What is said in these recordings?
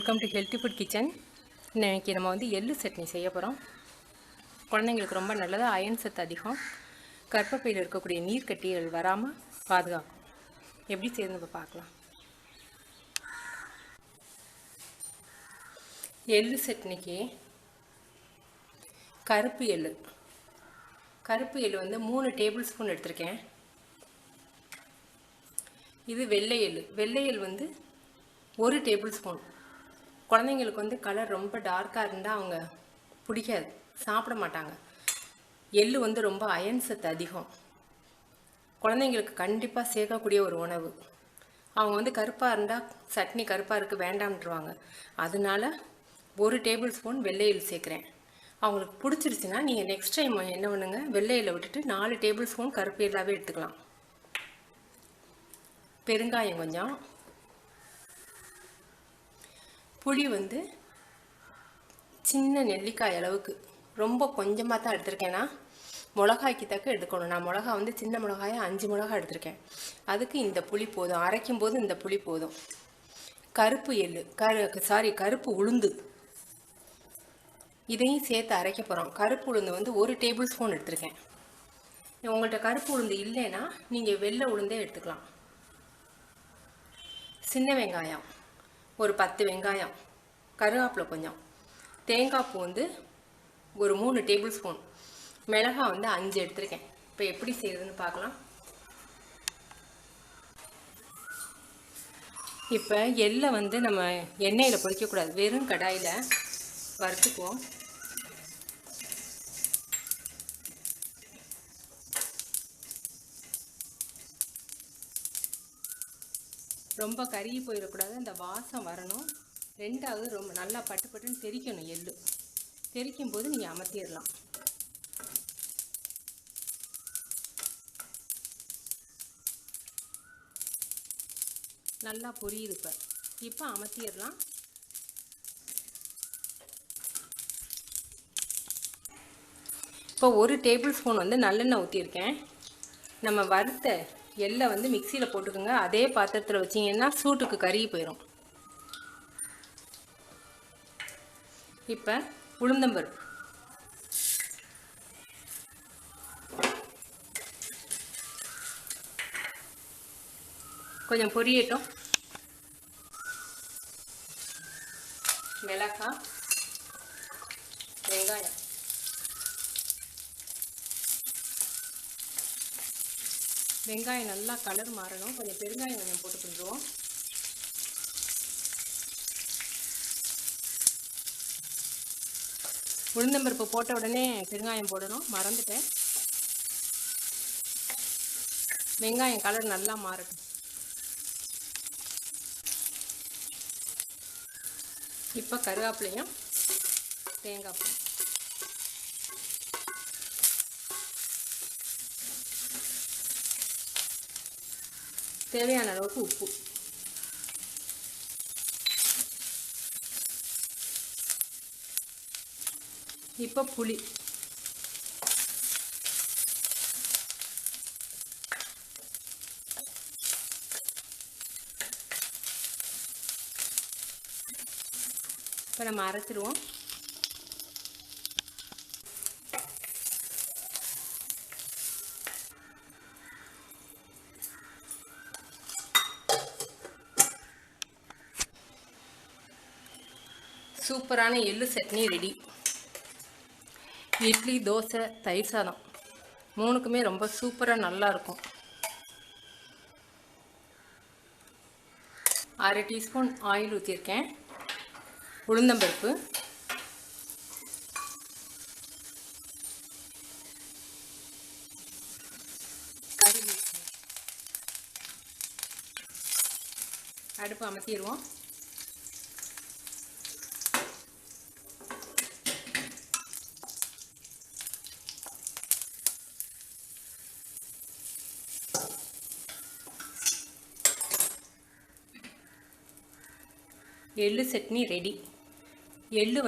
Welcome to healthy food kitchen. இன்றைக்கி நம்ம எள்ளு சட்னி செய்ய போகிறோம். குழந்தைங்களுக்கு ரொம்ப நல்லது, அயன் சத்து அதிகம், கர்ப்பப்பையில் இருக்கக்கூடிய நீர் கட்டிகள் வராமல் பாதுகாக்கும். எப்படி செய்யணும் நம்ம பார்க்கலாம். எள்ளு சட்னிக்கு கருப்பு எள்ளு 3 டேபிள் ஸ்பூன் எடுத்திருக்கேன். இது வெள்ளை எள் 1 டேபிள் ஸ்பூன். குழந்தைங்களுக்கு கலர் ரொம்ப டார்க்காக இருந்தால் அவங்க பிடிக்காது, சாப்பிட மாட்டாங்க. எள்ளு ரொம்ப அயன் சத்து அதிகம், குழந்தைங்களுக்கு கண்டிப்பாக சேர்க்கக்கூடிய ஒரு உணவு. அவங்க கருப்பாக இருந்தால் சட்னி கருப்பாக இருக்குது வேண்டாம்ன்றுவாங்க. அதனால 1 டேபிள் ஸ்பூன் வெள்ளை எள் சேர்க்குறேன். அவங்களுக்கு பிடிச்சிருச்சுன்னா நீங்கள் நெக்ஸ்ட் டைம் என்ன பண்ணுங்க, வெள்ளை எள்ளை விட்டுட்டு 4 டேபிள் ஸ்பூன் கருப்பு எள்ளாகவே எடுத்துக்கலாம். பெருங்காயம் கொஞ்சம், புளி சின்ன நெல்லிக்காய் அளவுக்கு, ரொம்ப கொஞ்சமாக தான் எடுத்திருக்கேன்னா மிளகாய்க்கு தக்க எடுக்கணும். நான் மிளகா சின்ன மிளகாயை 5 மிளகாய் எடுத்திருக்கேன். அதுக்கு இந்த புளி போதும், அரைக்கும் போது இந்த புளி போதும். கருப்பு எள்ளு கருப்பு உளுந்து இதையும் சேர்த்து அரைக்க போகிறோம். கருப்பு உளுந்து 1 டேபிள் ஸ்பூன் எடுத்திருக்கேன். உங்கள்கிட்ட கருப்பு உளுந்து இல்லைன்னா நீங்கள் வெள்ளை உளுந்தே எடுத்துக்கலாம். சின்ன வெங்காயம் ஒரு 10 வெங்காயம், கருவேப்பிலை கொஞ்சம், தேங்காய் பூ ஒரு 3 டேபிள் ஸ்பூன், மிளகாய் 5 எடுத்திருக்கேன். இப்போ எப்படி செய்யுதுன்னு பார்க்கலாம். இப்போ எள்ளை நம்ம எண்ணெயில் பொரிக்கக்கூடாது, வெறும் கடாயில் வறுத்துக்குவோம். ரொம்ப கருகி போயிடக்கூடாது, அந்த வாசம் வரணும். ரெண்டாவது ரொம்ப நல்லா பட்டுன்னு தெறிக்கணும். எள்ளு தெறிக்கும் போது நீங்கள் அமர்த்திடலாம். நல்லா பொரியுது. இப்போ அமர்த்திடலாம். இப்போ 1 டேபிள் ஸ்பூன் நல்லெண்ணெய் ஊற்றிருக்கேன். நம்ம வறுத்த எள்ளை மிக்சியில் போட்டுக்கோங்க. அதே பாத்திரத்தில் வச்சிங்கன்னா சூட்டுக்கு கருகி போயிடும். இப்போ உளுந்தம்பருப்பு கொஞ்சம் பொரியட்டும். மிளகாய், வெங்காயம், வெங்காயம் நல்லா கலர் மாறணும். கொஞ்சம் பெருங்காயம் கொஞ்சம் போட்டு பண்ணுறோம். உளுந்தம்பருப்பு போட்ட உடனே பெருங்காயம் போடணும், மறந்துட்டேன். வெங்காயம் கலர் நல்லா மாறட்டும். இப்போ கருவேப்பிலையும் தேங்காய் பூ, தேவையான அளவுக்கு உப்பு, இப்போ புளி, இப்போ நம்ம அரைச்சிடுவோம். சூப்பரான எள்ளு சட்னி ரெடி. இட்லி, தோசை, தயிர் சாதம் 3க்குமே ரொம்ப சூப்பராக நல்லாயிருக்கும். 1/2 டீஸ்பூன் ஆயில் ஊற்றிருக்கேன். உளுந்தம்பருப்பு, அடுப்பு அமர்த்திடுவோம். எள்ளு சட்னி ரெடி. எள்ளு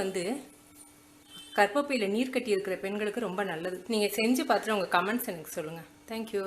கர்ப்பப்பையில் நீர் கட்டி இருக்கிற பெண்களுக்கு ரொம்ப நல்லது. நீங்கள் செஞ்சு பார்த்துட்டு உங்கள் கமெண்ட்ஸ் எனக்கு சொல்லுங்கள். தேங்க்யூ.